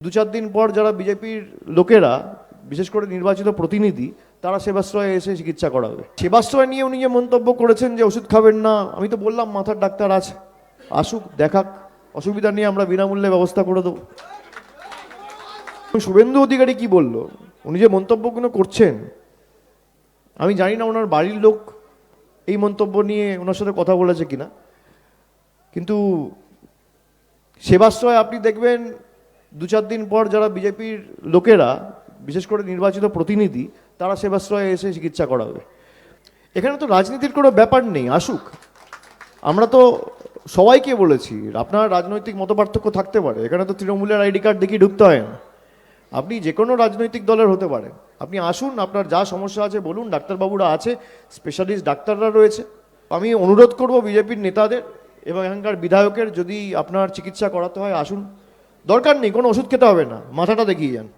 দু-চার দিন পর যারা বিজেপির লোকেরা, বিশেষ করে নির্বাচিত প্রতিনিধি, তারা সেবাশ্রয়ে এসে চিকিৎসা করাবে। সেবাশ্রয় নিয়ে উনি যে মন্তব্য করেছেন যে ওষুধ খাবেন না, আমি তো বললাম মাথার ডাক্তার আছে, আসুক দেখাক, অসুবিধা নিয়ে আমরা বিনামূল্যে ব্যবস্থা করে দেবো। শুভেন্দু অধিকারী কি বলল, উনি যে মন্তব্যগুলো করছেন, আমি জানি না ওনার বাড়ির লোক এই মন্তব্য নিয়ে ওনার সাথে কথা বলেছে কিনা, কিন্তু সেবাশ্রয় আপনি দেখবেন দু-চার দিন পর যারা বিজেপির লোকেরা, বিশেষ করে নির্বাচিত প্রতিনিধি, তারা সেবাশ্রয়ে এসে চিকিৎসা করাবে। এখানে তো রাজনীতির কোনো ব্যাপার নেই, আসুক। আমরা তো সবাইকে বলেছি, আপনার রাজনৈতিক মতপার্থক্য থাকতে পারে, এখানে তো তৃণমূলের আইডি কার্ড দেখিয়ে ঢুকতে হয় না। আপনি যে কোনো রাজনৈতিক দলের হতে পারেন, আপনি আসুন, আপনার যা সমস্যা আছে বলুন, ডাক্তারবাবুরা আছে, স্পেশালিস্ট ডাক্তাররা রয়েছে। আমি অনুরোধ করব বিজেপির নেতাদের এবং এখানকার বিধায়কের, যদি আপনার চিকিৎসা করাতে হয় আসুন, দরকার নেই কোনো ওষুধ খেতে হবে না, মাথাটা দেখিয়ে যান।